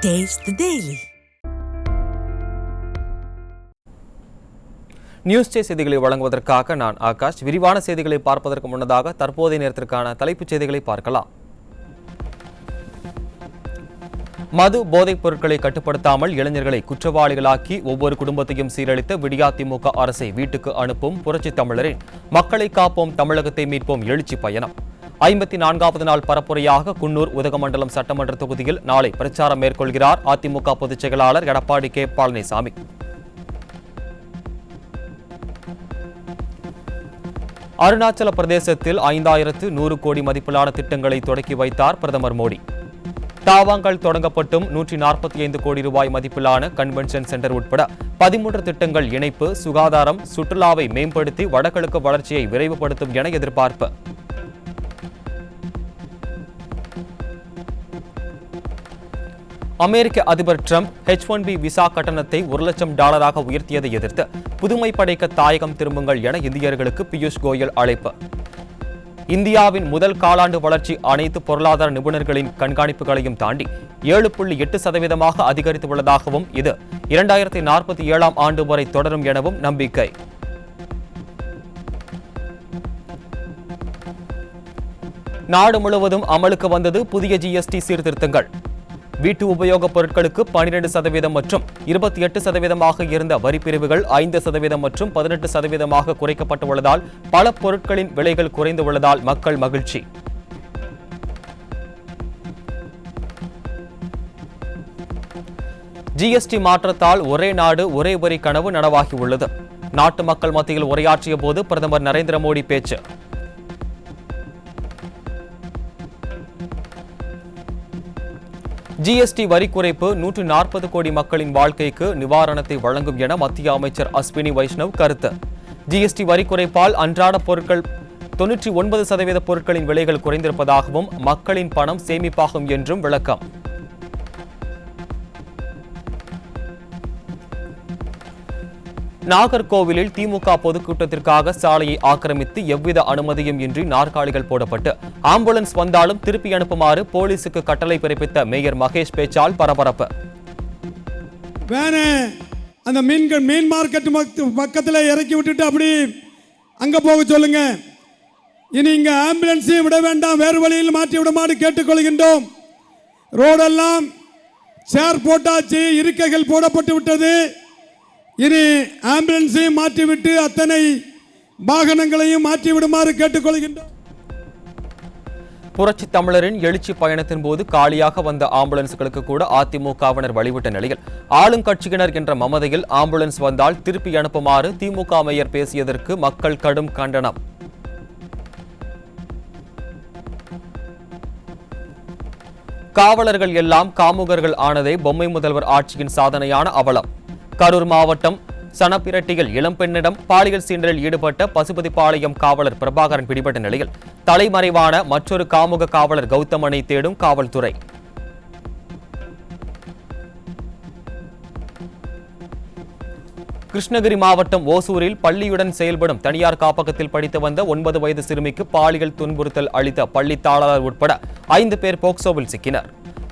Taste the Daily. News டே செய்திகளை வழங்குவதற்காக நான் ஆகாஷ். விரிவான செய்திகளை பார்ப்பதற்கு முன்னதாக தற்போதைய நேரத்திற்கான தலைப்புச் செய்திகளை பார்க்கலாம். மது போதைப் பொருட்களை கட்டுப்படுத்தாமல் இளைஞர்களை குற்றவாளிகளாக்கி ஒவ்வொரு குடும்பத்தையும் சீரழித்த விடியாதிமுக அரசை வீட்டுக்கு அனுப்பும் புரட்சித் தமிழரின் மக்களை காப்போம் தமிழகத்தை மீட்போம் எழுச்சி பயணம் 54வது நாள் பரப்புரையாக குன்னூர் உதகமண்டலம் சட்டமன்ற தொகுதியில் நாளை பிரச்சாரம் மேற்கொள்கிறார் அதிமுக பொதுச் செயலாளர் எடப்பாடி கே பழனிசாமி. அருணாச்சல பிரதேசத்தில் 5100 கோடி மதிப்பிலான திட்டங்களை தொடக்கி வைத்தார் பிரதமர் மோடி. தாவாங்கல் தொடங்கப்பட்டும் 145 கோடி ரூபாய் மதிப்பிலான கன்வென்ஷன் சென்டர் உட்பட 13 திட்டங்கள் இணைப்பு, சுகாதாரம், சுற்றுலாவை மேம்படுத்தி வடகிழக்கு வளர்ச்சியை விரைவுபடுத்தும் என எதிர்பார்ப்பு. அமெரிக்க அதிபர் டிரம்ப் H-1B விசா கட்டணத்தை $1,00,000 உயர்த்தியதை எதிர்த்து புதுமை படைக்க தாயகம் திரும்புங்கள் என இந்தியர்களுக்கு பியூஷ் கோயல் அழைப்பு. இந்தியாவின் முதல் காலாண்டு வளர்ச்சி அனைத்து பொருளாதார நிபுணர்களின் கண்காணிப்புகளையும் தாண்டி 7.8% அதிகரித்துள்ளதாகவும் இது 2047ஆம் ஆண்டு வரை தொடரும் எனவும் நம்பிக்கை. நாடு முழுவதும் அமலுக்கு வந்தது புதிய GST சீர்திருத்தங்கள். வீட்டு உபயோகப் பொருட்களுக்கு 12% மற்றும் 28% இருந்த வரிப்பிரிவுகள் 5% மற்றும் 18% குறைக்கப்பட்டுள்ளதால் பல பொருட்களின் விலைகள் குறைந்துள்ளதால் மக்கள் மகிழ்ச்சி. GST மாற்றத்தால் ஒரே நாடு ஒரே வரி கனவு நனவாகியுள்ளது. நாட்டு மக்கள் மத்தியில் உரையாற்றிய போது பிரதமர் நரேந்திர மோடி பேச்சு. GST வரி குறைப்பு 140 கோடி மக்களின் வாழ்க்கைக்கு நிவாரணத்தை வழங்கும் என மத்திய அமைச்சர் அஸ்வினி வைஷ்ணவ் கருத்து. GST வரி குறைப்பால் அன்றாட பொருட்கள் 99% பொருட்களின் விலைகள் குறைந்திருப்பதாகவும் மக்களின் பணம் சேமிப்பாகும் என்றும் விளக்கம். நாகர்கோவிலில் திமுக பொதுக்கூட்டத்திற்காக சாலையை ஆக்கிரமித்து எவ்வித அனுமதியும் இன்றி நாற்காலிகள் போடப்பட்டு ஆம்புலன்ஸ் வந்தாலும் திருப்பி அனுப்புமாறு போலீசுக்கு கட்டளை பிறப்பித்த மேயர் மகேஷ் பேச்சால் பரபரப்பு. அந்த மீன் மார்க்கெட் பக்கத்தில் இறக்கி விட்டுட்டு அப்படி அங்க போக சொல்லுங்க. இனி இங்க ஆம்புலன்ஸையும் விட வேண்டாம், வேறு வழியில் மாற்றி விடுமாறு கேட்டுக்கொள்கின்றோம். ரோடெல்லாம் சேர் போட்டாச்சு, இருக்கைகள் போடப்பட்டு விட்டது. இனி ஆம்புலன்ஸையும் மாற்றிவிட்டு அத்தனை வாகனங்களையும் மாற்றிவிடுமாறு கேட்டுக்கொள்கின்றோம். புரட்சி தமிழரின் எழுச்சி பயணத்தின் போது காலியாக வந்த ஆம்புலன்ஸ்களுக்கு கூட அதிமுகவினர் வழிவிட்ட நிலையில் ஆளுங்கட்சியினர் என்ற மமதையில் ஆம்புலன்ஸ் வந்தால் திருப்பி அனுப்புமாறு திமுக மேயர் பேசியதற்கு மக்கள் கடும் கண்டனம். காவலர்கள் எல்லாம் காமுகர்கள் ஆனதே பொம்மை முதல்வர் ஆட்சியின் சாதனையான அவலம். கரூர் மாவட்டம் சனப்பிரட்டியில் இளம்பெண்ணிடம் பாலியல் சீண்டலில் ஈடுபட்ட பசுபதிபாளையம் காவலர் பிரபாகரன் பிடிபட்ட நிலையில் தலைமறைவான மற்றொரு காமுக காவலர் கௌதமனை தேடும் காவல்துறை. கிருஷ்ணகிரி மாவட்டம் ஓசூரில் பள்ளியுடன் செயல்படும் தனியார் காப்பகத்தில் படித்து வந்த 9 வயது சிறுமிக்கு பாலியல் துன்புறுத்தல் அளித்த பள்ளி தாளாளர் உட்பட 5 பேர் போக்சோவில் சிக்கினர்.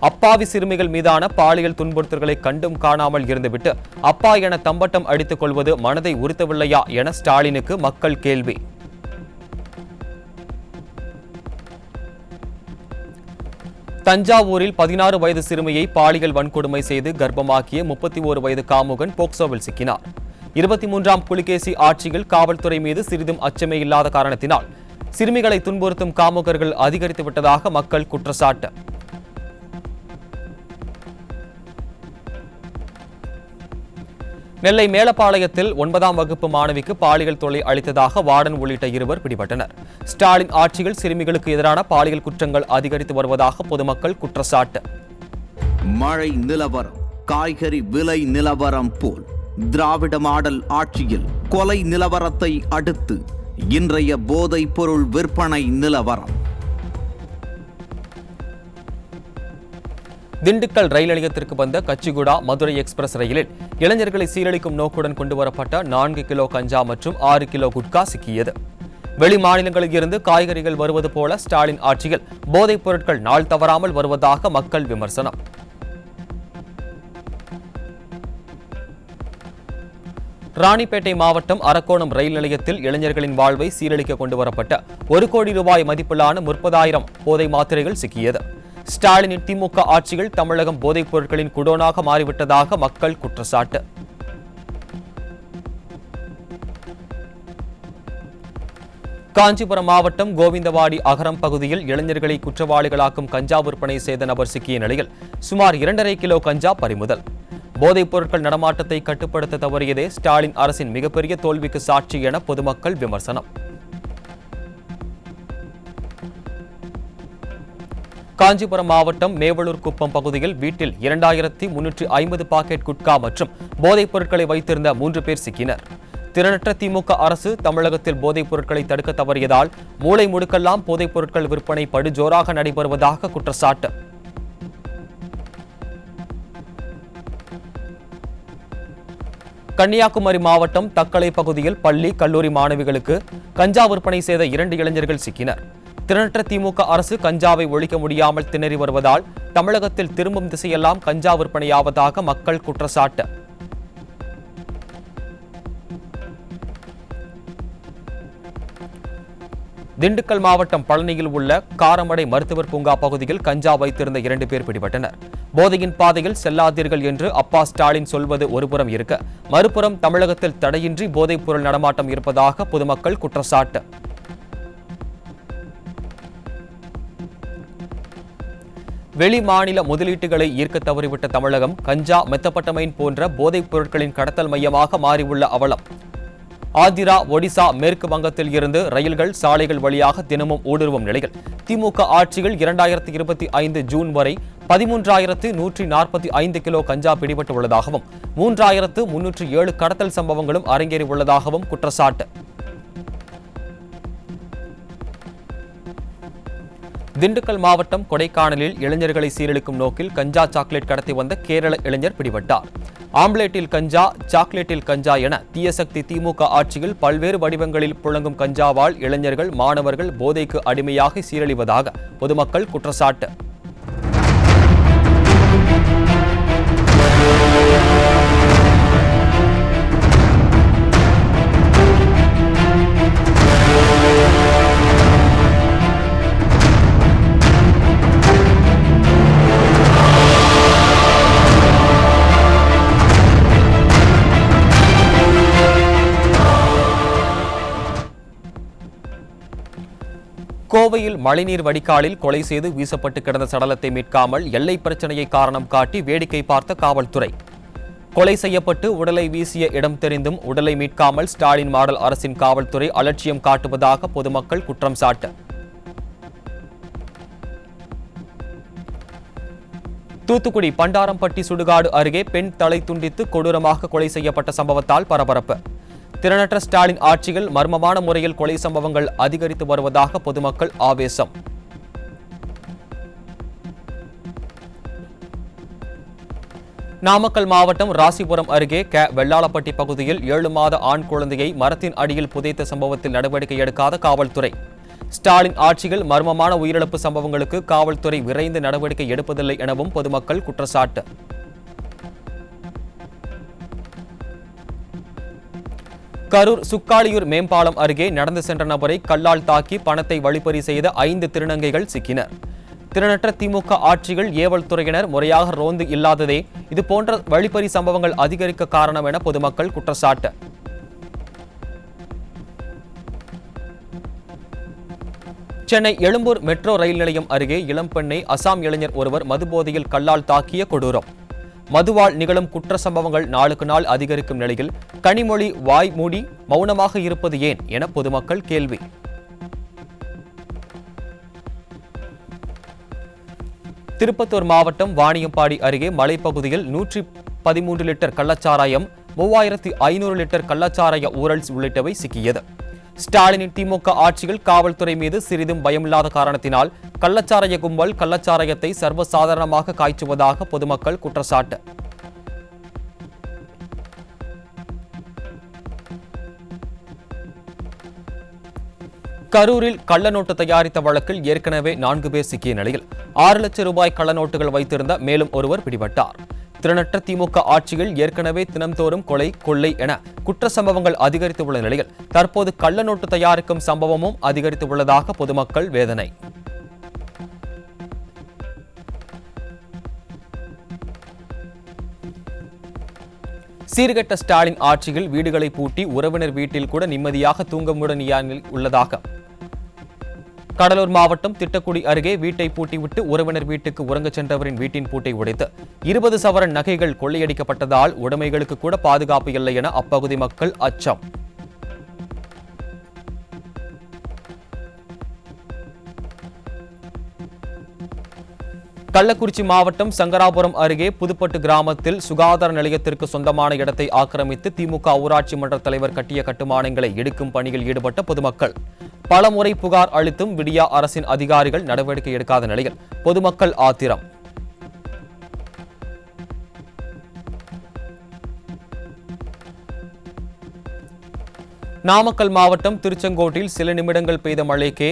அப்பாவி சிறுமிகள் மீதான பாலியல் துன்புறுத்தல்களை கண்டும் காணாமல் இருந்துவிட்டு அப்பா என தம்பட்டம் அடித்துக் கொள்வது மனதை உறுத்தவில்லையா என ஸ்டாலினுக்கு மக்கள் கேள்வி. தஞ்சாவூரில் 16 வயது சிறுமியை பாலியல் வன்கொடுமை செய்து கர்ப்பமாக்கிய 31 வயது காமுகன் போக்சோவில் சிக்கினார். 23ஆம் புலிகேசி ஆட்சியில் காவல்துறை மீது சிறிதும் அச்சமே இல்லாத காரணத்தினால் சிறுமிகளை துன்புறுத்தும் காமுகர்கள் அதிகரித்து விட்டதாக மக்கள் குற்றச்சாட்டு. நெல்லை மேலப்பாளையத்தில் 9ஆம் வகுப்பு மாணவிக்கு பாலியல் தொல்லை அளித்ததாக வார்டன் உள்ளிட்ட 2 பிடிபட்டனர். ஸ்டாலின் ஆட்சியில் சிறுமிகளுக்கு எதிரான பாலியல் குற்றங்கள் அதிகரித்து வருவதாக பொதுமக்கள் குற்றச்சாட்டு. மழை நிலவரம், காய்கறி விலை நிலவரம் போல் திராவிட மாடல் ஆட்சியில் கொலை நிலவரத்தை அடுத்து இன்றைய போதைப் பொருள் விற்பனை நிலவரம். திண்டுக்கல் ரயில் நிலையத்திற்கு வந்த கச்சிகுடா மதுரை எக்ஸ்பிரஸ் ரயிலில் இளைஞர்களை சீரழிக்கும் நோக்குடன் கொண்டுவரப்பட்ட 4 கிலோ கஞ்சா மற்றும் 6 கிலோ குட்கா சிக்கியது. வெளி மாநிலங்களில் இருந்து காய்கறிகள் வருவது போல ஸ்டாலின் ஆட்சியில் போதைப் பொருட்கள் நாள் தவறாமல் வருவதாக மக்கள் விமர்சனம். ராணிப்பேட்டை மாவட்டம் அரக்கோணம் ரயில் நிலையத்தில் இளைஞர்களின் வாழ்வை சீரழிக்க கொண்டுவரப்பட்ட 1 கோடி ரூபாய் மதிப்பிலான 30,000 போதை மாத்திரைகள் சிக்கியது. ஸ்டாலினின் திமுக ஆட்சியில் தமிழகம் போதைப் பொருட்களின் குடோனாக மாறிவிட்டதாக மக்கள் குற்றச்சாட்டு. காஞ்சிபுரம் மாவட்டம் கோவிந்தவாடி அகரம் பகுதியில் இளைஞர்களை குற்றவாளிகளாக்கும் கஞ்சா விற்பனை செய்த நபர் சிக்கிய நிலையில் சுமார் 2.5 கிலோ கஞ்சா பறிமுதல். போதைப் பொருட்கள் நடமாட்டத்தை கட்டுப்படுத்த தவறியதே ஸ்டாலின் அரசின் மிகப்பெரிய தோல்விக்கு சாட்சி என பொதுமக்கள் விமர்சனம். காஞ்சிபுரம் மாவட்டம் மேவலூர் குப்பம் பகுதியில் வீட்டில் 2350 பாக்கெட் குட்கா மற்றும் போதைப் பொருட்களை வைத்திருந்த 3 பேர் சிக்கினர். திறனற்ற திமுக அரசு தமிழகத்தில் போதைப் பொருட்களை தடுக்க தவறியதால் மூளை முடுக்கெல்லாம் போதைப் பொருட்கள் விற்பனை படுஜோராக நடைபெறுவதாக குற்றச்சாட்டு. கன்னியாகுமரி மாவட்டம் தக்கலை பகுதியில் பள்ளி கல்லூரி மாணவிகளுக்கு கஞ்சா விற்பனை செய்த 2 இளைஞர்கள் சிக்கினர். திறனற்ற திமுக அரசு கஞ்சாவை ஒழிக்க முடியாமல் திணறி வருவதால் தமிழகத்தில் திரும்பும் திசையெல்லாம் கஞ்சா விற்பனையாவதாக மக்கள் குற்றச்சாட்டு. திண்டுக்கல் மாவட்டம் பழனியில் உள்ள காரமடை மருத்துவர் பூங்கா பகுதியில் கஞ்சா வைத்திருந்த 2 பேர் பிடிபட்டனர். போதையின் பாதையில் செல்லாதீர்கள் என்று அப்பா ஸ்டாலின் சொல்வது ஒருபுறம் இருக்க, மறுபுறம் தமிழகத்தில் தடையின்றி போதைப் பொருள் நடமாட்டம் இருப்பதாக பொதுமக்கள் குற்றச்சாட்டு. வெளி மாநில முதலீட்டுகளை ஈர்க்க தவறிவிட்ட தமிழகம் கஞ்சா, மெத்தப்பட்டமைன் போன்ற போதைப் பொருட்களின் கடத்தல் மையமாக மாறியுள்ள அவலம். ஆந்திரா, ஒடிசா, மேற்கு வங்கத்தில் இருந்து ரயில்கள், சாலைகள் வழியாக தினமும் ஊடுருவும் நிலையில் திமுக ஆட்சியில் 2025 ஜூன் வரை 13,145 கிலோ கஞ்சா பிடிபட்டு உள்ளதாகவும் 3,307 கடத்தல் சம்பவங்களும் அரங்கேறியுள்ளதாகவும் குற்றச்சாட்டு. திண்டுக்கல் மாவட்டம் கொடைக்கானலில் இளைஞர்களை சீரழிக்கும் நோக்கில் கஞ்சா சாக்லேட் கடத்தி வந்த கேரள இளைஞர் பிடிபட்டார். ஆம்லேட்டில் கஞ்சா, சாக்லேட்டில் கஞ்சா என தீயசக்தி திமுக ஆட்சியில் பல்வேறு வடிவங்களில் புழங்கும் கஞ்சாவால் இளைஞர்கள், மாணவர்கள் போதைக்கு அடிமையாக சீரழிவதாக பொதுமக்கள் குற்றச்சாட்டு. கோவையில் மழைநீர் வடிகாலில் கொலை செய்து வீசப்பட்டு கிடந்த சடலத்தை மீட்காமல் எல்லை பிரச்சனையை காரணம் காட்டி வேடிக்கை பார்த்த காவல்துறை. கொலை செய்யப்பட்டு உடலை வீசிய இடம் தெரிந்தும் உடலை மீட்காமல் ஸ்டாலின் மாடல் அரசின் காவல்துறை அலட்சியம் காட்டுவதாக பொதுமக்கள் குற்றம் சாட்டு. தூத்துக்குடி பண்டாரம்பட்டி சுடுகாடு அருகே பெண் தலை துண்டித்து கொடூரமாக கொலை செய்யப்பட்ட சம்பவத்தால் பரபரப்பு. திறனற்ற ஸ்டாலின் ஆட்சியில் மர்மமான முறையில் கொலை சம்பவங்கள் அதிகரித்து வருவதாக பொதுமக்கள் ஆவேசம். நாமக்கல் மாவட்டம் ராசிபுரம் அருகே வெள்ளாளப்பட்டி பகுதியில் 7 மாத ஆண் குழந்தையை மரத்தின் அடியில் புதைத்த சம்பவத்தில் நடவடிக்கை எடுக்காத காவல்துறை. ஸ்டாலின் ஆட்சியில் மர்மமான உயிரிழப்பு சம்பவங்களுக்கு காவல்துறை விரைந்து நடவடிக்கை எடுப்பதில்லை எனவும் பொதுமக்கள் குற்றச்சாட்டு. கரூர் சுக்காலியூர் மேம்பாலம் அருகே நடந்து சென்ற நபரை கல்லால் தாக்கி பணத்தை வழிப்பறி செய்த 5 திருநங்கைகள் சிக்கினர். திறனற்ற திமுக ஆட்சியில் ஏவல் துறையினர் முறையாக ரோந்து இல்லாததே இதுபோன்ற வழிப்பறி சம்பவங்கள் அதிகரிக்க காரணம் என பொதுமக்கள் குற்றச்சாட்டு. சென்னை எழும்பூர் மெட்ரோ ரயில் நிலையம் அருகே இளம்பெண்ணை அசாம் இளைஞர் ஒருவர் மதுபோதையில் கல்லால் தாக்கிய கொடூரம். மதுவால் நிகழும் குற்ற சம்பவங்கள் நாளுக்கு நாள் அதிகரிக்கும் நிலையில் கனிமொழி வாய் மூடி மௌனமாக இருப்பது ஏன் என பொதுமக்கள் கேள்வி. திருப்பத்தூர் மாவட்டம் வாணியம்பாடி அருகே மலைப்பகுதியில் 113 லிட்டர் கள்ளச்சாராயம், 3500 லிட்டர் கள்ளச்சாராய ஊழல் உள்ளிட்டவை சிக்கியது. ஸ்டாலினின் திமுக ஆட்சியில் காவல்துறை மீது சிறிதும் பயமில்லாத காரணத்தினால் கள்ளச்சாராய கும்பல் கள்ளச்சாராயத்தை சர்வசாதாரணமாக காய்ச்சுவதாக பொதுமக்கள் குற்றச்சாட்டு. கரூரில் கள்ளநோட்டு தயாரித்த வழக்கில் ஏற்கனவே 4 பேர் சிக்கிய நிலையில் 6 லட்சம் ரூபாய் கள்ளநோட்டுகள் வைத்திருந்த மேலும் ஒருவர் பிடிபட்டார். திறனற்ற திமுக ஆட்சியில் ஏற்கனவே தினம்தோறும் கொலை, கொள்ளை என குற்ற சம்பவங்கள் அதிகரித்துள்ள நிலையில் தற்போது கள்ள நோட்டு தயாரிக்கும் சம்பவமும் அதிகரித்துள்ளதாக பொதுமக்கள் வேதனை. சீர்கெட்ட ஸ்டாலின் ஆட்சியில் வீடுகளை பூட்டி உறவினர் வீட்டில் கூட நிம்மதியாக தூங்க முடியாத உள்ளதாக கடலூர் மாவட்டம் திட்டக்குடி அருகே வீட்டை பூட்டிவிட்டு உறவினர் வீட்டுக்கு உறங்கச் சென்றவரின் வீட்டின் பூட்டை உடைத்து 20 சவரன் நகைகள் கொள்ளையடிக்கப்பட்டதால் உடைமைகளுக்கு கூட பாதுகாப்பு இல்லை என அப்பகுதி மக்கள் அச்சம். கள்ளக்குறிச்சி மாவட்டம் சங்கராபுரம் அருகே புதுப்பட்டு கிராமத்தில் சுகாதார நிலையத்திற்கு சொந்தமான இடத்தை ஆக்கிரமித்து திமுக ஊராட்சி மன்ற தலைவர் கட்டிய கட்டுமானங்களை இடிக்கும் பணியில் ஈடுபட்ட பொதுமக்கள் பலமுறை புகார் அளித்தும் விடியா அரசின் அதிகாரிகள் நடவடிக்கை எடுக்காத நிலையில் பொதுமக்கள் ஆத்திரம். நாமக்கல் மாவட்டம் திருச்செங்கோட்டில் சில நிமிடங்கள் பெய்த மழைக்கே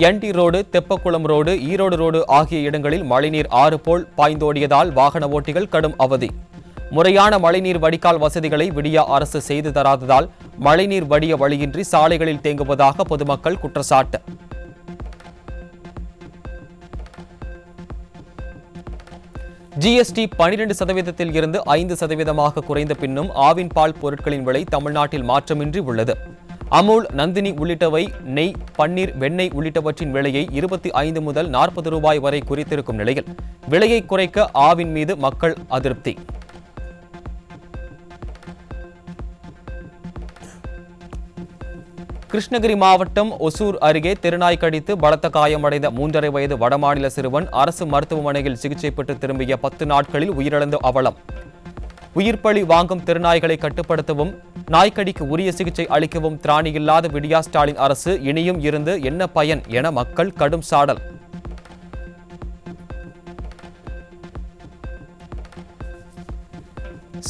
என்டி ரோடு, தெப்பக்குளம் ரோடு, ஈரோடு ரோடு ஆகிய இடங்களில் மழைநீர் ஆறு போல் பாய்ந்தோடியதால் வாகன ஓட்டிகள் கடும் அவதி. முறையான மழைநீர் வடிகால் வசதிகளை விடியா அரசு செய்து தராததால் மழைநீர் வடிய வழியின்றி சாலைகளில் தேங்குவதாக பொதுமக்கள் குற்றச்சாட்டு. ஜிஎஸ்டி 12% இருந்து 5% குறைந்த பின்னும் ஆவின் பால் பொருட்களின் விலை தமிழ்நாட்டில் மாற்றமின்றி உள்ளது. அமுல், நந்தினி உள்ளிட்டவை நெய், பன்னீர், வெண்ணெய் உள்ளிட்டவற்றின் விலையை 25 முதல் 40 ரூபாய் வரை குறித்திருக்கும் நிலையில் விலையை குறைக்க ஆவின் மீது மக்கள் அதிருப்தி. கிருஷ்ணகிரி மாவட்டம் ஒசூர் அருகே தெருநாய் கடித்து பலத்த காயமடைந்த 3.5 வயது வடமாநில சிறுவன் அரசு மருத்துவமனையில் சிகிச்சை பெற்று திரும்பிய 10 நாட்களில் உயிரிழந்த அவலம். உயிர்ப்பலி வாங்கும் தெருநாய்களை கட்டுப்படுத்தவும் நாய்க்கடிக்கு உரிய சிகிச்சை அளிக்கவும் திராணியில்லாத விடியா ஸ்டாலின் அரசு இனியும் இருந்து என்ன பயன் என மக்கள் கடும் சாடல்.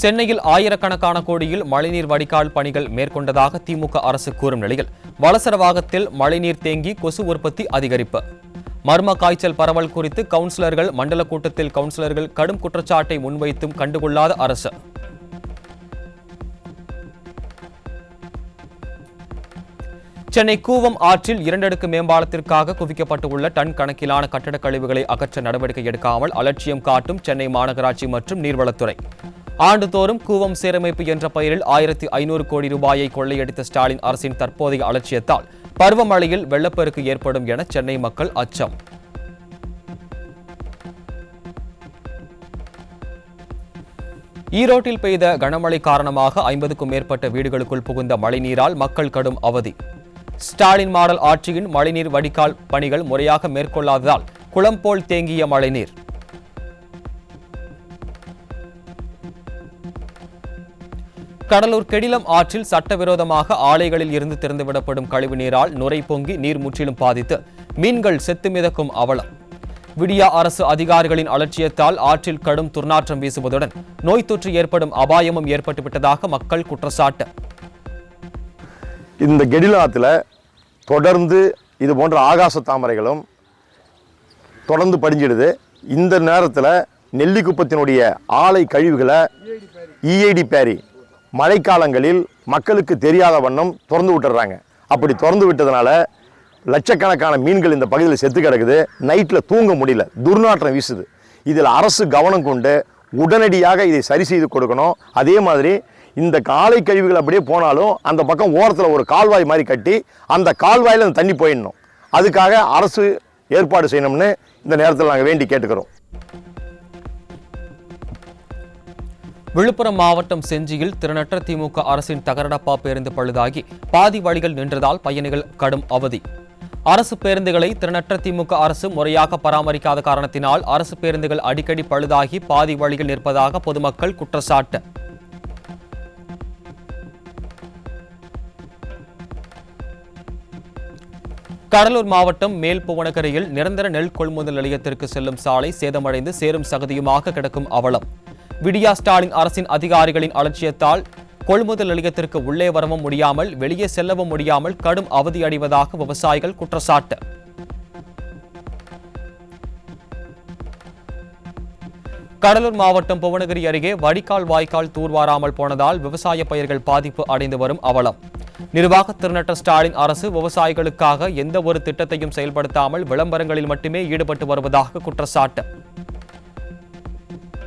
சென்னையில் ஆயிரக்கணக்கான கோடியில் மழைநீர் வடிகால் பணிகள் மேற்கொண்டதாக திமுக அரசு கூறும் நிலையில் வலசரவாகத்தில் மழைநீர் தேங்கி கொசு உற்பத்தி அதிகரிப்பு. மர்ம காய்ச்சல் பரவல் குறித்து கவுன்சிலர்கள் மண்டல கூட்டத்தில் கவுன்சிலர்கள் கடும் குற்றச்சாட்டை முன்வைத்தும் கண்டுகொள்ளாத அரசு. சென்னை கூவம் ஆற்றில் 2 அடுக்கு மேம்பாலத்திற்காக குவிக்கப்பட்டுள்ள டன் கணக்கிலான கட்டடக் கழிவுகளை அகற்ற நடவடிக்கை எடுக்காமல் அலட்சியம் காட்டும் சென்னை மாநகராட்சி மற்றும் நீர்வளத்துறை. ஆண்டுதோறும் கூவம் சீரமைப்பு என்ற பெயரில் 1500 கோடி ரூபாயை கொள்ளையடித்த ஸ்டாலின் அரசின் தற்போதைய அலட்சியத்தால் பருவமழையில் வெள்ளப்பெருக்கு ஏற்படும் என சென்னை மக்கள் அச்சம். ஈரோட்டில் பெய்த கனமழை காரணமாக 50க்கும் மேற்பட்ட வீடுகளுக்குள் புகுந்த மழைநீரால் மக்கள் கடும் அவதி. ஸ்டாலின் மாடல் ஆட்சியின் மழைநீர் வடிகால் பணிகள் முறையாக மேற்கொள்ளாததால் குளம் போல் தேங்கிய மழைநீர். கடலூர் கெடிலம் ஆற்றில் சட்டவிரோதமாக ஆலைகளில் இருந்து திறந்துவிடப்படும் கழிவுநீரால் நுரை பொங்கி நீர் முற்றிலும் பாதித்து மீன்கள் செத்து மிதக்கும் அவலம். விடியா அரசு அதிகாரிகளின் அலட்சியத்தால் ஆற்றில் கடும் துர்நாற்றம் வீசுவதுடன் நோய் தொற்று ஏற்படும் அபாயமும் ஏற்பட்டுவிட்டதாக மக்கள் குற்றச்சாட்டு. இந்த கெடிலாத்துல தொடர்ந்து இது போன்ற ஆகாச தாமரைகளும் தொடர்ந்து படிஞ்சிடுது. இந்த நேரத்தில் நெல்லிக்குப்பத்தினுடைய ஆலை கழிவுகளை இஐடி பேரி மழைக்காலங்களில் மக்களுக்கு தெரியாத வண்ணம் திறந்து விட்டுறாங்க. அப்படி திறந்து விட்டதுனால லட்சக்கணக்கான மீன்கள் இந்த பகுதியில் செத்து கிடக்குது. நைட்டில் தூங்க முடியல, துர்நாற்றம் வீசுது. இதில் அரசு கவனம் கொண்டு உடனடியாக இதை சரி செய்து கொடுக்கணும். அதே மாதிரி இந்த காலை கழிவுகள் அப்படியே போனாலும் அந்த பக்கம் ஓரத்தில் ஒரு கால்வாய் மாதிரி கட்டி அந்த கால்வாயில் அந்த தண்ணி போயிடணும். அதுக்காக அரசு ஏற்பாடு செய்யணும்னு இந்த நேரத்தில் நாங்கள் வேண்டி கேட்டுக்கிறோம். விழுப்புரம் மாவட்டம் செஞ்சியில் திறனற்ற திமுக அரசின் தகரடப்பா பேருந்து பழுதாகி பாதி வழிகள் நின்றதால் பயணிகள் கடும் அவதி. அரசு பேருந்துகளை திறனற்ற திமுக அரசு முறையாக பராமரிக்காத காரணத்தினால் அரசு பேருந்துகள் அடிக்கடி பழுதாகி பாதி வழியில் நிற்பதாக பொதுமக்கள் குற்றச்சாட்டு. கடலூர் மாவட்டம் மேல்புவனகரையில் நிரந்தர நெல் கொள்முதல் நிலையத்திற்கு செல்லும் சாலை சேதமடைந்து சேரும் சகதியுமாக கிடக்கும் அவலம். விடியா ஸ்டாலின் அரசின் அதிகாரிகளின் அலட்சியத்தால் கொள்முதல் நிலையத்திற்கு உள்ளே வரவும் முடியாமல் வெளியே செல்லவும் முடியாமல் கடும் அவதியடைவதாக விவசாயிகள் குற்றச்சாட்டு. கடலூர் மாவட்டம் புவனகிரி அருகே வடிகால் வாய்க்கால் தூர்வாராமல் போனதால் விவசாய பயிர்கள் பாதிப்பு அடைந்து வரும் அவலம். நிர்வாக திறனற்ற ஸ்டாலின் அரசு விவசாயிகளுக்காக எந்த ஒரு திட்டத்தையும் செயல்படுத்தாமல் விளம்பரங்களில் மட்டுமே ஈடுபட்டு வருவதாக குற்றச்சாட்டு.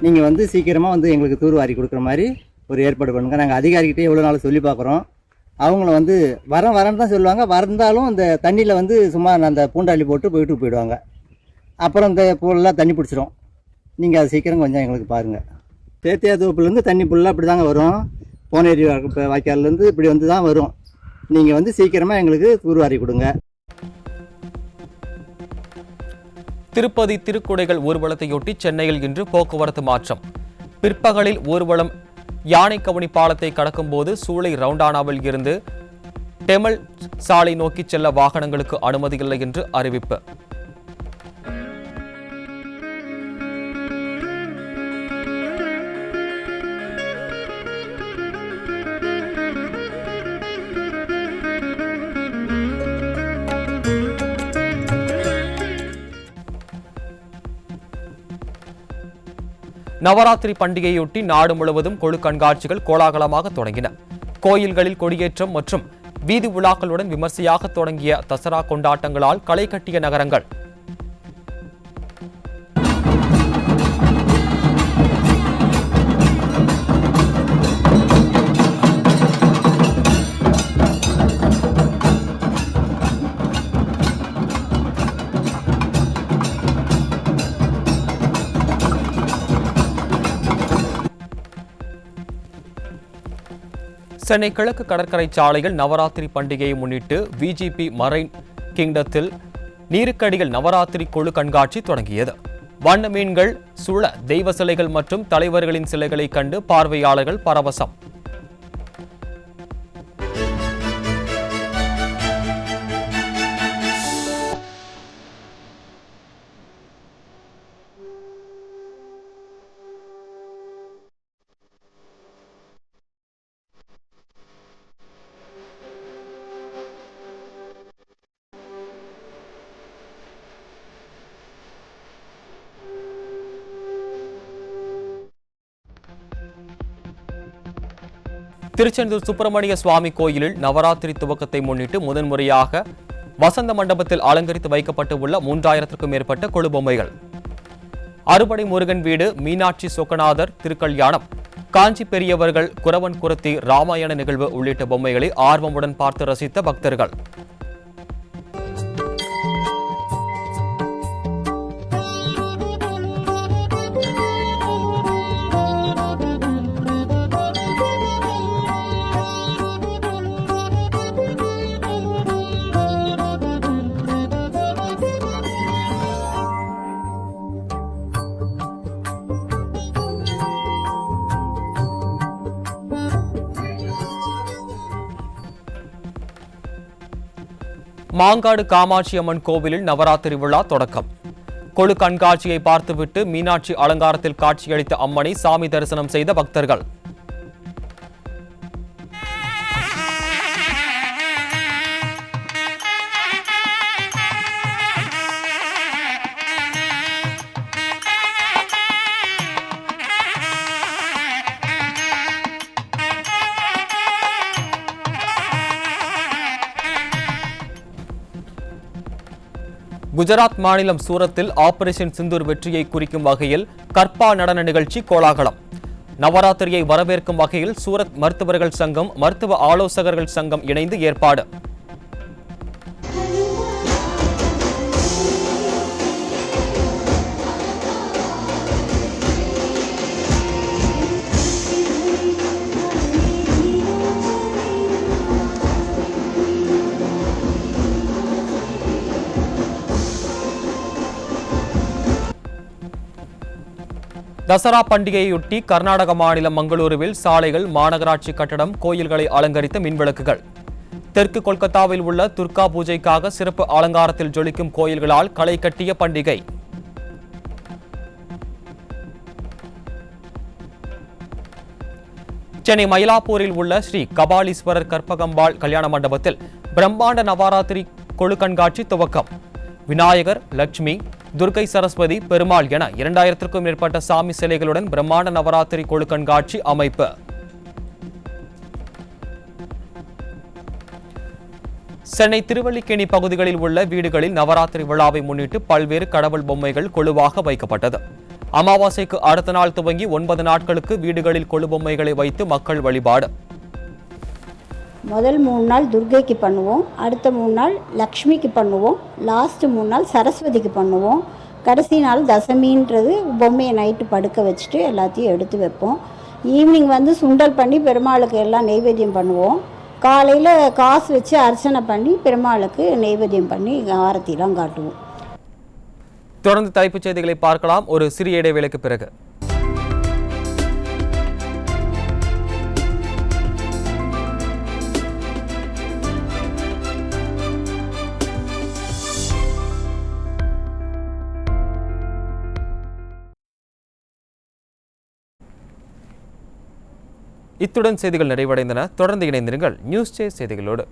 நீங்க சீக்கிரமா எங்களுக்கு தூர்வாரி கொடுக்குற மாதிரி ஒரு ஏற்பாடு பண்ணுங்க. நாங்கள் அதிகாரிகிட்டே எவ்வளோ நாள் சொல்லி பார்க்குறோம். அவங்கள வரேன்னு தான் சொல்லுவாங்க. வந்தாலும் அந்த தண்ணியில் சும்மா அந்த பூண்டாளி போட்டு போயிடுவாங்க. அப்புறம் இந்த பூலெல்லாம் தண்ணி பிடிச்சிரும். நீங்கள் அதை சீக்கிரம் கொஞ்சம் எங்களுக்கு பாருங்கள். தேத்தியா தோப்புலேருந்து தண்ணி ஃபுல்லாக இப்படி தாங்க வரும். போனேரி வாய்க்கால்லேருந்து இப்படி தான் வரும். நீங்கள் சீக்கிரமாக எங்களுக்கு தூர்வாரி கொடுங்க. திருப்பதி திருக்குடைகள் ஊர்வலத்தையொட்டி சென்னையில் இன்று போக்குவரத்து மாற்றம். பிற்பகலில் ஊர்வலம் யானைக்கவனி பாலத்தை கடக்கும் போது சூளை ரவுண்டானாவில் இருந்து டெமல் சாலை நோக்கி செல்ல வாகனங்களுக்கு அனுமதியில்லை என்று அறிவிப்பு. நவராத்திரி பண்டிகையொட்டி நாடு முழுவதும் கொழு கண்காட்சிகள் கோலாகலமாக தொடங்கின. கோயில்களில் கொடியேற்றம் மற்றும் வீதி விழாக்களுடன் விமர்சையாக தொடங்கிய தசரா கொண்டாட்டங்களால் களை கட்டிய நகரங்கள். சென்னை கிழக்கு கடற்கரை சாலையில் நவராத்திரி பண்டிகையை முன்னிட்டு விஜிபி மரைன் கிங்டத்தில் நீருக்கடியில் நவராத்திரி கொழு கண்காட்சி தொடங்கியது. வண்ண மீன்கள், சுழ தெய்வ சிலைகள் மற்றும் தலைவர்களின் சிலைகளை கண்டு பார்வையாளர்கள் பரவசம். திருச்செந்தூர் சுப்பிரமணிய சுவாமி கோயிலில் நவராத்திரி துவக்கத்தை முன்னிட்டு முதன்முறையாக வசந்த மண்டபத்தில் அலங்கரித்து வைக்கப்பட்டு உள்ள 3000க்கும் மேற்பட்ட கொழு பொம்மைகள். அறுபடை முருகன் வீடு, மீனாட்சி சொக்கநாதர் திருக்கல்யாணம், காஞ்சி பெரியவர்கள், குரவன் குரத்தி, ராமாயண நிகழ்வு உள்ளிட்ட பொம்மைகளை ஆர்வமுடன் பார்த்து ரசித்த பக்தர்கள். மாங்காடு காமாட்சி அம்மன் கோவிலில் நவராத்திரி விழா தொடக்கம். கொழு கண்காட்சியை பார்த்துவிட்டு மீனாட்சி அலங்காரத்தில் காட்சியளித்த அம்மனை சாமி தரிசனம் செய்த பக்தர்கள். குஜராத் மாநிலம் சூரத்தில் ஆபரேஷன் சிந்தூர் வெற்றியை குறிக்கும் வகையில் கர்பா நடன நிகழ்ச்சி கோலாகலம். நவராத்திரியை வரவேற்கும் வகையில் சூரத் மருத்துவர்கள் சங்கம், மருத்துவ ஆலோசகர்கள் சங்கம் இணைந்து ஏற்பாடு. தசரா பண்டிகையொட்டி கர்நாடக மாநிலம் மங்களூருவில் சாலைகள், மாநகராட்சி கட்டடம், கோயில்களை அலங்கரித்த மின்விளக்குகள். தெற்கு கொல்கத்தாவில் உள்ள துர்கா பூஜைக்காக சிறப்பு அலங்காரத்தில் ஜொலிக்கும் கோயில்களால் களை கட்டிய பண்டிகை. சென்னை மயிலாப்பூரில் உள்ள ஸ்ரீ கபாலீஸ்வரர் கற்பகம்பாள் கல்யாண மண்டபத்தில் பிரம்மாண்ட நவராத்திரி கொழு கண்காட்சி துவக்கம். விநாயகர், லட்சுமி, துர்க்கை சரஸ்வதி, பெருமாள் என 2000க்கும் மேற்பட்ட சாமி சிலைகளுடன் பிரம்மாண்ட நவராத்திரி கொழு கண்காட்சி அமைப்பு. சென்னை திருவல்லிக்கேணி பகுதிகளில் உள்ள வீடுகளில் நவராத்திரி விழாவை முன்னிட்டு பல்வேறு கடவுள் பொம்மைகள் கொலுவாக வைக்கப்பட்டது. அமாவாசைக்கு அடுத்த நாள் துவங்கி 9 நாட்களுக்கு வீடுகளில் கொலு பொம்மைகளை வைத்து மக்கள் வழிபாடு. முதல் 3 நாள் துர்க்கைக்கு பண்ணுவோம், அடுத்த 3 நாள் லக்ஷ்மிக்கு பண்ணுவோம், லாஸ்ட் 3 நாள் சரஸ்வதிக்கு பண்ணுவோம். கடைசி நாள் தசமின்றது பொம்மையை நைட்டு படுக்க வச்சுட்டு எல்லாத்தையும் எடுத்து வைப்போம். ஈவினிங் சுண்டல் பண்ணி பெருமாளுக்கு எல்லாம் நெய்வேத்தியம் பண்ணுவோம். காலையில் காசு வச்சு அர்ச்சனை பண்ணி பெருமாளுக்கு நெய்வேத்தியம் பண்ணி ஆரத்திலாம் காட்டுவோம். தொடர்ந்து தலைப்புச் செய்திகளை பார்க்கலாம் ஒரு சிறிய இடைவேளைக்கு பிறகு. இத்துடன் செய்திகள் நிறைவடைந்தன. தொடர்ந்து இணைந்திருங்கள் நியூஸ் சேஸ் செய்திகளோடு.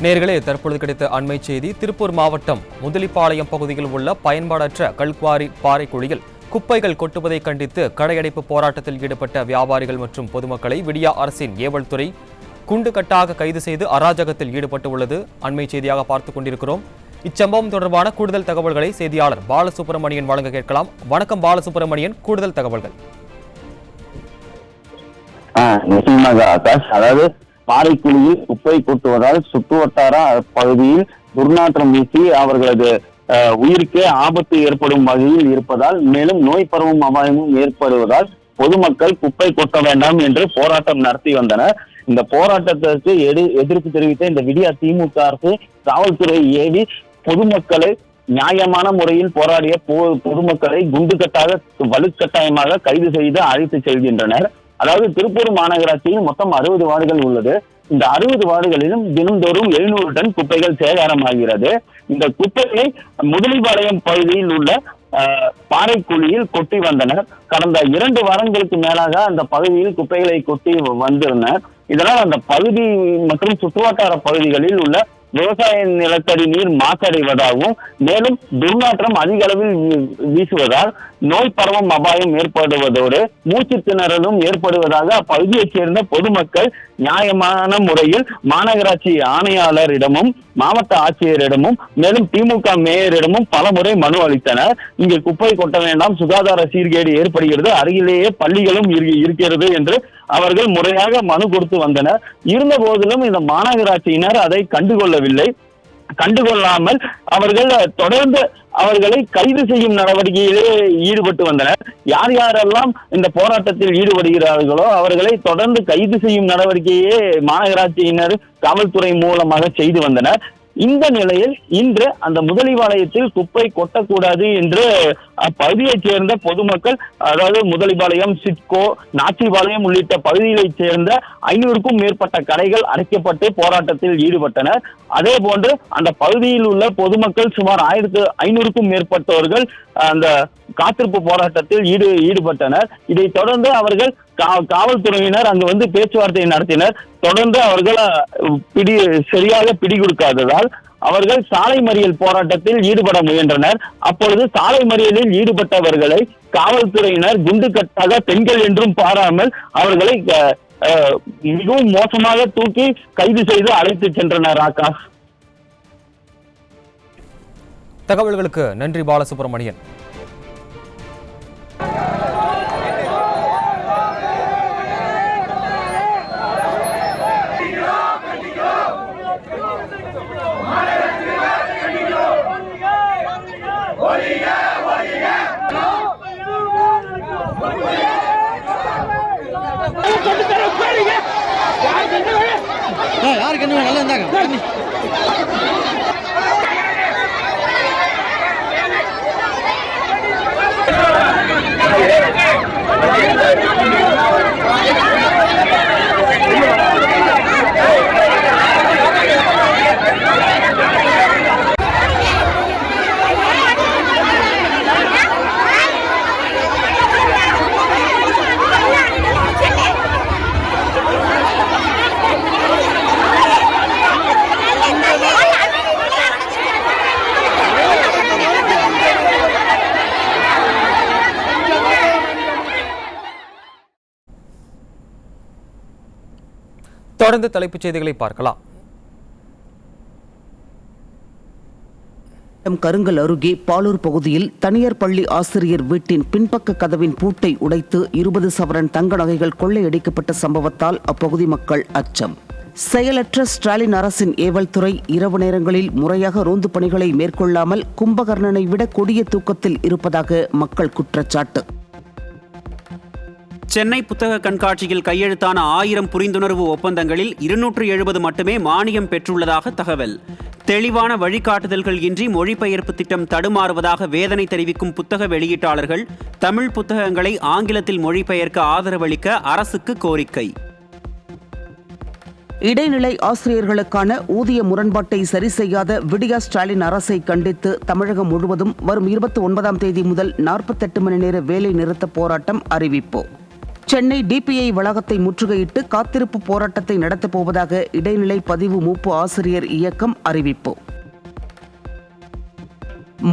நேர்களே, தற்பொழுது கிடைத்த அண்மை செய்தி. திருப்பூர் மாவட்டம் முதலிப்பாளையம் பகுதியில் உள்ள பயன்பாடற்ற கல்குவாரி பாறைக்குழியில் குப்பைகள் கொட்டுவதை கண்டித்து கடையடைப்பு போராட்டத்தில் ஈடுபட்ட வியாபாரிகள் மற்றும் பொதுமக்களை விடியா அரசின் ஏவல் துறை குண்டுகட்டாக கைது செய்து அராஜகத்தில் ஈடுபட்டுள்ளது அண்மை செய்தியாக பார்த்துக் கொண்டிருக்கிறோம். இச்சம்பவம் தொடர்பான கூடுதல் தகவல்களை செய்தியாளர் பாலசுப்ரமணியன் வழங்க கேட்கலாம். வணக்கம் பாலசுப்ரமணியன், கூடுதல் தகவல்கள். நிச்சயமாக ஆகாஷ், அதாவது பாறைக்குழியில் குப்பை கொட்டுவதால் சுற்றுவட்டார பகுதியில் துர்நாற்றம் வீசி அவர்களது உயிருக்கே ஆபத்து ஏற்படும் வகையில் இருப்பதால், மேலும் நோய் பரவும் அபாயமும் ஏற்படுவதால் பொதுமக்கள் குப்பை கொட்ட வேண்டாம் என்று போராட்டம் நடத்தி வந்தனர். இந்த போராட்டத்திற்கு எதிர்ப்பு தெரிவித்த இந்த விடியா திமுக அரசு காவல்துறை ஏவி பொதுமக்களை நியாயமான முறையில் போராடிய பொதுமக்களை குண்டுகட்டாக வலுக்கட்டாயமாக கைது செய்து அழைத்து செல்கின்றனர். அதாவது திருப்பூர் மாநகராட்சியில் மொத்தம் 60 வார்டுகள் உள்ளது. இந்த 60 வார்டுகளிலும் தினந்தோறும் 700 டன் குப்பைகள் சேதாரமாகிறது. இந்த குப்பைகளை முதலிபாளையம் பகுதியில் உள்ள பாறைக்குழியில் கொட்டி வந்தனர். கடந்த 2 வாரங்களுக்கு மேலாக அந்த பகுதியில் குப்பைகளை கொட்டி வந்திருந்தனர். இதனால் அந்த பகுதி மற்றும் சுற்றுவட்டார பகுதிகளில் உள்ள விவசாய நிலத்தடி நீர் மாசடைவதாகவும், மேலும் துர்நாற்றம் அதிக அளவில் வீசுவதால் நோய் பரவும் அபாயம் ஏற்படுவதோடு மூச்சு திணறலும் ஏற்படுவதாக அப்பகுதியைச் சேர்ந்த பொதுமக்கள் நியாயமான முறையில் மாநகராட்சி ஆணையாளரிடமும் மாவட்ட ஆட்சியரிடமும் மேலும் திமுக மேயரிடமும் பல முறை மனு அளித்தனர். இங்கு குப்பை கொட்ட வேண்டாம், சுகாதார சீர்கேடு ஏற்படுகிறது, அருகிலேயே பள்ளிகளும் இருக்கிறது என்று அவர்கள் முறையாக மனு கொடுத்து வந்தனர். இருந்த போதிலும் இந்த மாநகராட்சியினர் அதை கண்டுகொள்ளவில்லை. கண்டுகொள்ளாமல் அவர்கள் தொடர்ந்து அவர்களை கைது செய்யும் நடவடிக்கையிலே ஈடுபட்டு வந்தனர். யார் யாரெல்லாம் இந்த போராட்டத்தில் ஈடுபடுகிறார்களோ அவர்களை தொடர்ந்து கைது செய்யும் நடவடிக்கையே மாநகராட்சியினர் காவல்துறை மூலமாக செய்து வந்தனர். இந்த நிலையில் இன்று அந்த முதலிபாளையத்தில் குப்பை கொட்டக்கூடாது என்று அப்பகுதியைச் சேர்ந்த பொதுமக்கள், அதாவது முதலிபாளையம், சிட்கோ, நாச்சிபாளையம் உள்ளிட்ட பகுதிகளைச் சேர்ந்த 500க்கும் மேற்பட்ட கடைகள் அடைக்கப்பட்டு போராட்டத்தில் ஈடுபட்டனர். அதே போன்று அந்த பகுதியில் உள்ள பொதுமக்கள் சுமார் 1500க்கும் மேற்பட்டவர்கள் அந்த காத்திருப்பு போராட்டத்தில் ஈடுபட்டனர். இதை தொடர்ந்து அவர்கள் காவல்துறையினர் அங்கு வந்து பேச்சுவார்த்தை நடத்தினர். தொடர்ந்து அவர்கள் சரியாக பிடி கொடுக்காததால் அவர்கள் சாலை மறியல் போராட்டத்தில் ஈடுபட முயன்றனர். அப்பொழுது சாலை மறியலில் ஈடுபட்டவர்களை காவல்துறையினர் குண்டுக்கட்டாக பெண்கள் என்றும் பாராமல் அவர்களை மிகவும் மோசமாக தூக்கி கைது செய்து அழைத்து சென்றனர். ஆகாஷ், தகவல்களுக்கு நன்றி பாலசுப்ரமணியன். யாருக்கு என்ன நல்லா இருந்தாங்க. தொடர்ந்து தலைப்புச் செய்திகளை பார்க்கலாம். கருங்கல் அருகே பாலூர் பகுதியில் தனியார் பள்ளி ஆசிரியர் வீட்டின் பின்பக்க கதவின் பூட்டை உடைத்து 20 சவரன் தங்க நகைகள் கொள்ளையடிக்கப்பட்ட சம்பவத்தால் அப்பகுதி மக்கள் அச்சம். செயலற்ற ஸ்டாலின் அரசின் ஏவல் துறை இரவு நேரங்களில் முறையாக ரோந்து பணிகளை மேற்கொள்ளாமல் கும்பகர்ணனை விட கொடிய தூக்கத்தில் இருப்பதாக மக்கள் குற்றச்சாட்டு. சென்னை புத்தக கண்காட்சியில் கையெழுத்தான 1000 புரிந்துணர்வு ஒப்பந்தங்களில் 270 மட்டுமே மானியம் பெற்றுள்ளதாக தகவல். தெளிவான வழிகாட்டுதல்கள் இன்றி மொழிபெயர்ப்பு திட்டம் தடுமாறுவதாக வேதனை தெரிவிக்கும் புத்தக வெளியீட்டாளர்கள் தமிழ் புத்தகங்களை ஆங்கிலத்தில் மொழிபெயர்க்க ஆதரவளிக்க அரசுக்கு கோரிக்கை. இடைநிலை ஆசிரியர்களுக்கான ஊதிய முரண்பாட்டை சரி செய்யாத விடியா ஸ்டாலின் அரசை கண்டித்து தமிழகம் முழுவதும் வரும் 29ஆம் தேதி முதல் 48 மணி நேர வேலை நிறுத்த போராட்டம் அறிவிப்பு. சென்னை டிபிஐ வளாகத்தை முற்றுகையிட்டு காத்திருப்பு போராட்டத்தை நடத்தப் போவதாக இடைநிலை பதிவு மூப்பு ஆசிரியர் இயக்கம் அறிவிப்பு.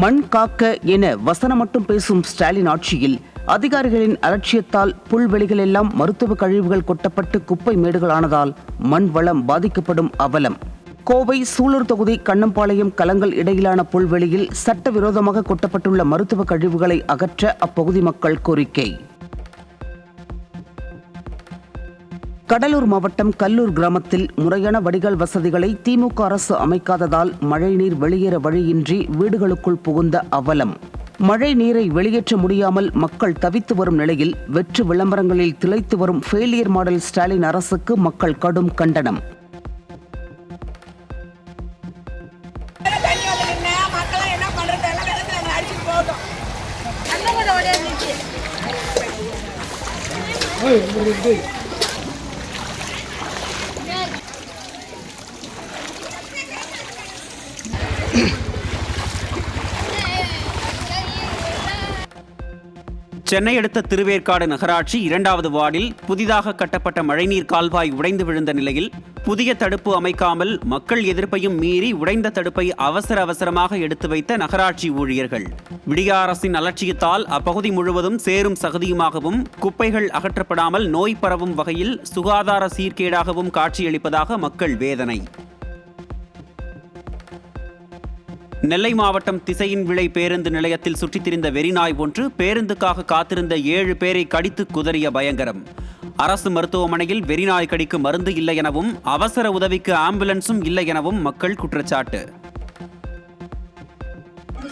மண் காக்க என வசனம் மட்டும் பேசும் ஸ்டாலின் ஆட்சியில் அதிகாரிகளின் அலட்சியத்தால் புல்வெளிகளெல்லாம் மருத்துவ கழிவுகள் கொட்டப்பட்டு குப்பை மேடுகளானதால் மண் வளம் பாதிக்கப்படும் அவலம். கோவை சூலூர் தொகுதி கண்ணம்பாளையம் கலங்கல் இடையிலான புல்வெளியில் சட்டவிரோதமாக கொட்டப்பட்டுள்ள மருத்துவ கழிவுகளை அகற்ற அப்பகுதி மக்கள் கோரிக்கை. கடலூர் மாவட்டம் கல்லூர் கிராமத்தில் முறையான வடிகால் வசதிகளை திமுக அரசு அமைக்காததால் மழைநீர் வெளியேற வழியின்றி வீடுகளுக்குள் புகுந்த அவலம். மழை நீரை வெளியேற்ற முடியாமல் மக்கள் தவித்து வரும் நிலையில் வெற்று விளம்பரங்களில் திளைத்து வரும் ஃபெயிலியர் மாடல் ஸ்டாலின் அரசுக்கு மக்கள் கடும் கண்டனம். சென்னை அடுத்த திருவேற்காடு நகராட்சி 2வது வார்டில் புதிதாக கட்டப்பட்ட மழைநீர் கால்வாய் உடைந்து விழுந்த நிலையில் புதிய தடுப்பு அமைக்காமல் மக்கள் எதிர்ப்பையும் மீறி உடைந்த தடுப்பை அவசரமாக எடுத்து வைத்த நகராட்சி ஊழியர்கள். விடியா அரசின் அலட்சியத்தால் அப்பகுதி முழுவதும் சேரும் சகதியுமாகவும் குப்பைகள் அகற்றப்படாமல் நோய் பரவும் வகையில் சுகாதார சீர்கேடாகவும் காட்சியளிப்பதாக மக்கள் வேதனை. நெல்லை மாவட்டம் திசையின் விளை பேருந்து நிலையத்தில் சுற்றித் திரிந்த வெறிநாய் ஒன்று பேருந்துக்காக காத்திருந்த 7 பேரை கடித்து குதறிய பயங்கரம். அரசு மருத்துவமனையில் வெறிநாய் கடிக்கு மருந்து இல்லை எனவும் அவசர உதவிக்கு ஆம்புலன்ஸும் இல்லை எனவும் மக்கள் குற்றச்சாட்டு.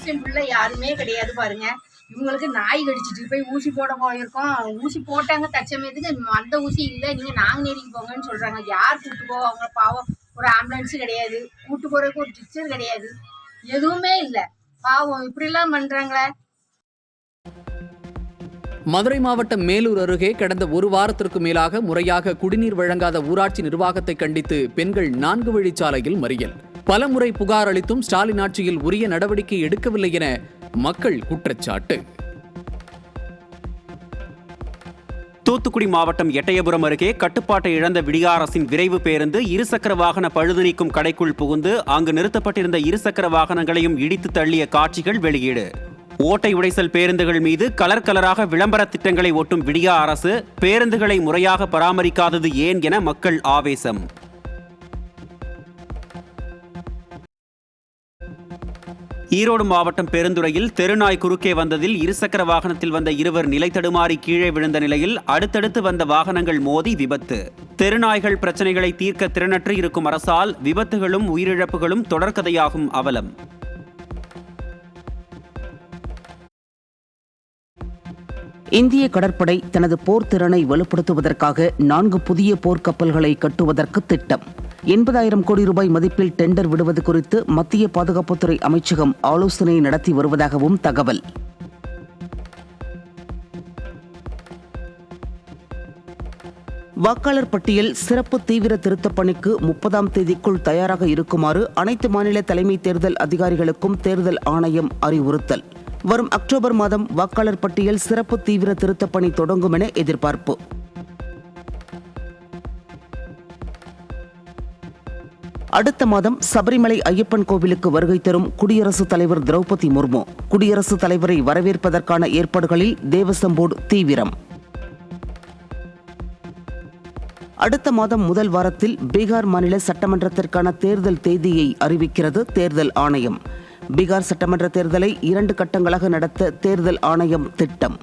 ஹாஸ்டல் உள்ள யாருமே கிடையாது பாருங்க. இவங்களுக்கு நாய் கடிச்சிட்டு போய் ஊசி போட போயிருக்கோம். ஊசி போட்டாங்க தற்சமயத்துக்கு, அந்த ஊசி இல்லை, நீங்கள் நாங்குநேரிக்கு போங்கன்னு சொல்கிறாங்க. யார் கூப்பிட்டு போவோம்? அவங்க பாவம், ஒரு ஆம்புலன்ஸு கிடையாது, கூப்பிட்டு போகிறதுக்கு ஒரு டிச்சர் கிடையாது, எதுவுமே இல்லை. பாவம் இப்படிலாம் பண்ணுறாங்களே. மதுரை மாவட்டம் மேலூர் அருகே கடந்த ஒரு வாரத்திற்கு மேலாக முறையாக குடிநீர் வழங்காத ஊராட்சி நிர்வாகத்தை கண்டித்து பெண்கள் 4 வழிச்சாலையில் மறியல். பலமுறை புகார் அளித்தும் ஸ்டாலின் ஆட்சியில் உரிய நடவடிக்கை எடுக்கவில்லை என மக்கள் குற்றச்சாட்டு. தூத்துக்குடி மாவட்டம் எட்டயபுரம் அருகே கட்டுப்பாட்டை இழந்த விடிய அரசின் விரைவு பேருந்து இருசக்கர வாகன பழுது நீக்கும் கடைக்குள் புகுந்து அங்கு நிறுத்தப்பட்டிருந்த இருசக்கர வாகனங்களையும் இடித்து தள்ளிய காட்சிகள் வெளியீடு. ஓட்டை உடைசல் பேருந்துகள் மீது கலராக விளம்பர திட்டங்களை ஒட்டும் விடிய அரசு பேருந்துகளை முறையாக பராமரிக்காதது ஏன் என மக்கள் ஆவேசம். ஈரோடு மாவட்டம் பெருந்துறையில் தெருநாய் குறுக்கே வந்ததில் இருசக்கர வாகனத்தில் வந்த இருவர் நிலை தடுமாறி கீழே விழுந்த நிலையில் அடுத்தடுத்து வந்த வாகனங்கள் மோதி விபத்து. தெருநாய்கள் பிரச்சனைகளை தீர்க்க திறனற்று இருக்கும் அரசால் விபத்துகளும் உயிரிழப்புகளும் தொடர்கதையாகும் அவலம். இந்திய கடற்படை தனது போர் திறனை வலுப்படுத்துவதற்காக 4 புதிய போர்க்கப்பல்களை கட்டுவதற்கு திட்டம். 80,000 கோடி ரூபாய் மதிப்பில் டெண்டர் விடுவது குறித்து மத்திய பாதுகாப்புத்துறை அமைச்சகம் ஆலோசனை நடத்தி வருவதாகவும் தகவல். வாக்காளர் பட்டியல் சிறப்பு தீவிர திருத்தப் பணிக்கு 30ஆம் தேதிக்குள் தயாராக இருக்குமாறு அனைத்து மாநில தலைமை தேர்தல் அதிகாரிகளுக்கும் தேர்தல் ஆணையம் அறிவுறுத்தல். வரும் அக்டோபர் மாதம் வாக்காளர் பட்டியல் சிறப்பு தீவிர திருத்தப் பணி தொடங்கும் என எதிர்பார்ப்பு. அடுத்த மாதம் சபரிமலை ஐயப்பன் கோவிலுக்கு வருகை தரும் குடியரசுத் தலைவர் திரௌபதி முர்மு. குடியரசுத் தலைவரை வரவேற்பதற்கான ஏற்பாடுகளில் தேவசம் போர்டு தீவிரம். அடுத்த மாதம் முதல் வாரத்தில் பீகார் மாநில சட்டமன்றத்திற்கான தேர்தல் தேதியை அறிவிக்கிறது தேர்தல் ஆணையம். பீகார் சட்டமன்ற தேர்தலை 2 கட்டங்களாக நடத்த தேர்தல் ஆணையம் திட்டம்.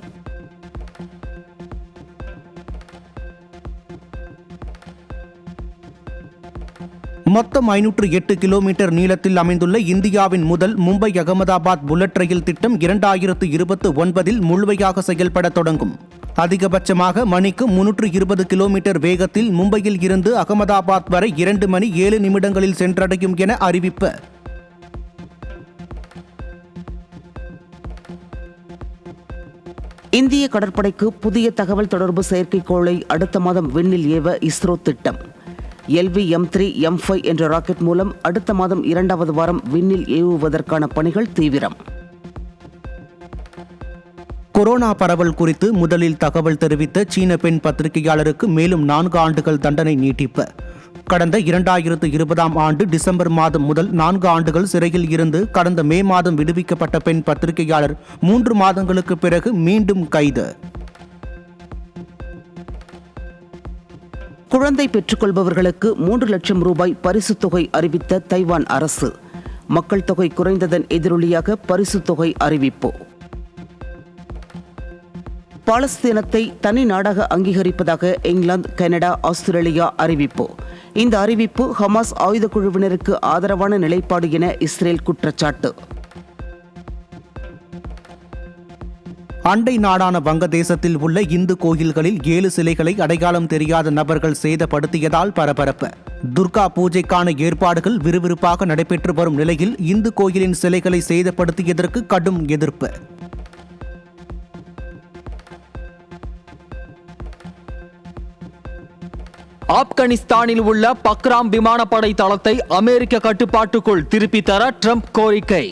மொத்தம் 508 கிலோமீட்டர் நீளத்தில் அமைந்துள்ள இந்தியாவின் முதல் மும்பை அகமதாபாத் புல்லட் ரயில் திட்டம் 2029 முழுமையாக செயல்பட தொடங்கும். அதிகபட்சமாக மணிக்கு 320 கிலோமீட்டர் வேகத்தில் மும்பையில் இருந்து அகமதாபாத் வரை 2 மணி 7 நிமிடங்களில் சென்றடையும் என அறிவிப்பு. இந்திய கடற்படைக்கு புதிய தகவல் தொடர்பு செயற்கைக்கோளை அடுத்த மாதம் விண்ணில் ஏவ இஸ்ரோ திட்டம். LV-M3 M5 என்ற ராக்கெட் மூலம் அடுத்த மாதம் 2வது வாரம் விண்ணில் ஏவுவதற்கான பணிகள் தீவிரம். கொரோனா பரவல் குறித்து முதலில் தகவல் தெரிவித்த சீன பெண் பத்திரிகையாளருக்கு மேலும் 4 ஆண்டுகள் தண்டனை நீட்டிப்பு. கடந்த 2020ஆம் ஆண்டு டிசம்பர் மாதம் முதல் 4 ஆண்டுகள் சிறையில் இருந்து கடந்த மே மாதம் விடுவிக்கப்பட்ட பெண் பத்திரிகையாளர் 3 மாதங்களுக்கு பிறகு மீண்டும் கைது. குழந்தை பெற்றுக்கொள்பவர்களுக்கு 3 லட்சம் ரூபாய் பரிசுத் தொகை அறிவித்த தைவான் அரசு. மக்கள் தொகை குறைந்ததன் எதிரொலியாக பரிசுத் தொகை அறிவிப்பு. பாலஸ்தீனத்தை தனி நாடாக அங்கீகரிப்பதாக இங்கிலாந்து, கனடா, ஆஸ்திரேலியா அறிவிப்பு. இந்த அறிவிப்பு ஹமாஸ் ஆயுத குழுவினருக்கு ஆதரவான நிலைப்பாடு என இஸ்ரேல் குற்றச்சாட்டு. அண்டை நாடான வங்கதேசத்தில் உள்ள இந்து கோயில்களில் 7 சிலைகளை அடையாளம் தெரியாத நபர்கள் சேதப்படுத்தியதால் பரபரப்பு. துர்கா பூஜைக்கான ஏற்பாடுகள் விறுவிறுப்பாக நடைபெற்று வரும் நிலையில் இந்து கோயிலின் சிலைகளை சேதப்படுத்தியதற்கு கடும் எதிர்ப்பு. ஆப்கானிஸ்தானில் உள்ள பக்ராம் விமானப்படை தளத்தை அமெரிக்க கட்டுப்பாட்டுக்குள் திருப்பி தர ட்ரம்ப் கோரிக்கை.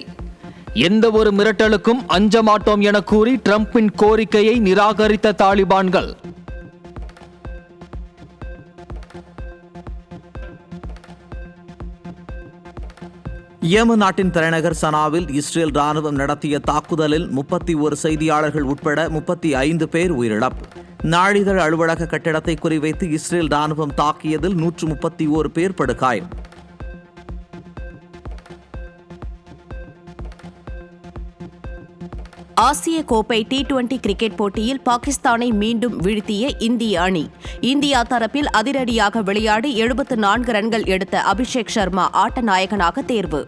எந்த ஒரு மிரட்டலுக்கும் அஞ்ச மாட்டோம் என கூறி ட்ரம்பின் கோரிக்கையை நிராகரித்த தாலிபான்கள். யேமன் நாட்டின் தலைநகர் சனாவில் இஸ்ரேல் ராணுவம் நடத்திய தாக்குதலில் 31 செய்தியாளர்கள் உட்பட 35 பேர் உயிரிழப்பு. நாளிதழ் அலுவலக கட்டிடத்தை குறிவைத்து இஸ்ரேல் ராணுவம் தாக்கியதில் 131 பேர் படுகாயம். ஆசிய கோப்பை T20 கிரிக்கெட் போட்டியில் பாகிஸ்தானை மீண்டும் வீழ்த்திய இந்திய அணி. இந்தியா தரப்பில் அதிரடியாக விளையாடி 74 ரன்கள் எடுத்த அபிஷேக் சர்மா ஆட்ட நாயகனாக தேர்வு.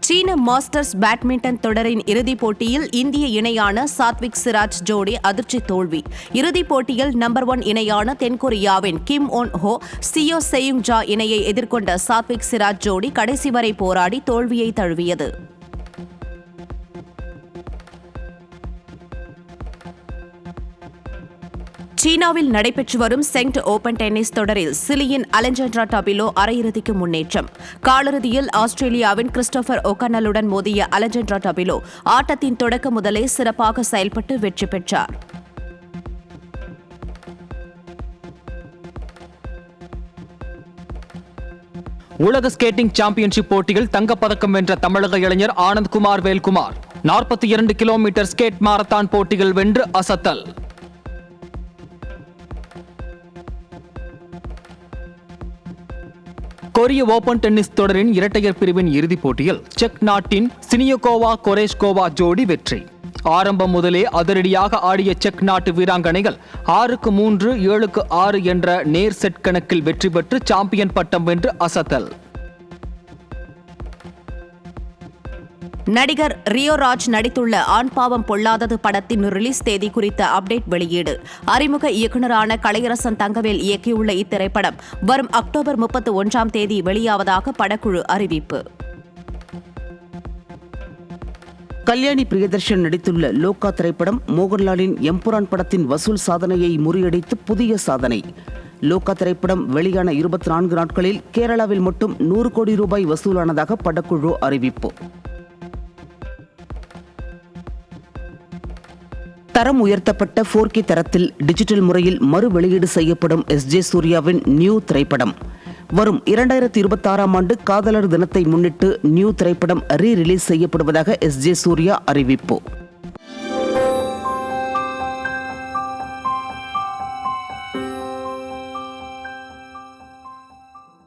சீன மாஸ்டர்ஸ் பேட்மிண்டன் தொடரின் இறுதிப் போட்டியில் இந்திய இணையான சாத்விக் சிராஜ் ஜோடி அதிர்ச்சி தோல்வி. இறுதிப் போட்டியில் நம்பர் 1 இணையான தென்கொரியாவின் கிம் ஒன் ஹோ சியோ செயுங் ஜா இணையை எதிர்கொண்ட சாத்விக் சிராஜ் ஜோடி கடைசி வரை போராடி தோல்வியை தழுவியது. சீனாவில் நடைபெற்று வரும் செங்ட் ஓபன் டென்னிஸ் தொடரில் சிலியின் அலெஜாண்ட்ரா டபிலோ அரையிறுதிக்கு முன்னேற்றம். காலிறுதியில் ஆஸ்திரேலியாவின் கிறிஸ்டோபர் ஒகனலுடன் மோதிய அலெஜாண்ட்ரா டபிலோ ஆட்டத்தின் தொடக்க முதலே சிறப்பாக செயல்பட்டு வெற்றி பெற்றார். உலக ஸ்கேட்டிங் சாம்பியன்ஷிப் போட்டியில் தங்கப்பதக்கம் வென்ற தமிழக இளைஞர் Anandkumar Velkumar 42 kilometre skate marathon போட்டிகள் வென்று அசத்தல். கொரிய ஓபன் டென்னிஸ் தொடரின் இரட்டையர் பிரிவின் இறுதிப் போட்டியில் செக் நாட்டின் சினியோகோவா கொரேஷ்கோவா ஜோடி வெற்றி. ஆரம்பம் முதலே அதிரடியாக ஆடிய செக் நாட்டு வீராங்கனைகள் 6-3, 7-6 என்ற நேர் செட் கணக்கில் வெற்றி பெற்று சாம்பியன் பட்டம் வென்று அசத்தல். நடிகர் ரியோ ராஜ் நடித்துள்ள ஆண் பாவம் பொல்லாதது படத்தின் ரிலீஸ் தேதி குறித்த அப்டேட் வெளியீடு. அறிமுக இயக்குநரான கலையரசன் தங்கவேல் இயக்கியுள்ள இத்திரைப்படம் வரும் அக்டோபர் 31ஆம் தேதி வெளியாவதாக படக்குழு அறிவிப்பு. கல்யாணி பிரியதர்ஷன் நடித்துள்ள லோகா திரைப்படம் மோகன்லாலின் எம்புரான் படத்தின் வசூல் சாதனையை முறியடித்து புதிய சாதனை. லோகா திரைப்படம் வெளியான 24 நாட்களில் கேரளாவில் மட்டும் 100 கோடி ரூபாய் வசூலானதாக படக்குழு அறிவிப்பு. தரம் உயர்த்தப்பட்ட 4K தரத்தில் டிஜிட்டல் முறையில் மறு வெளியீடு செய்யப்படும் எஸ்.ஜே. சூர்யாவின் நியூ திரைப்படம். வரும் 2026ஆம் ஆண்டு காதலர் தினத்தை முன்னிட்டு நியூ திரைப்படம் ரீ ரிலீஸ் செய்யப்படுவதாக எஸ்.ஜே. சூர்யா அறிவிப்பு.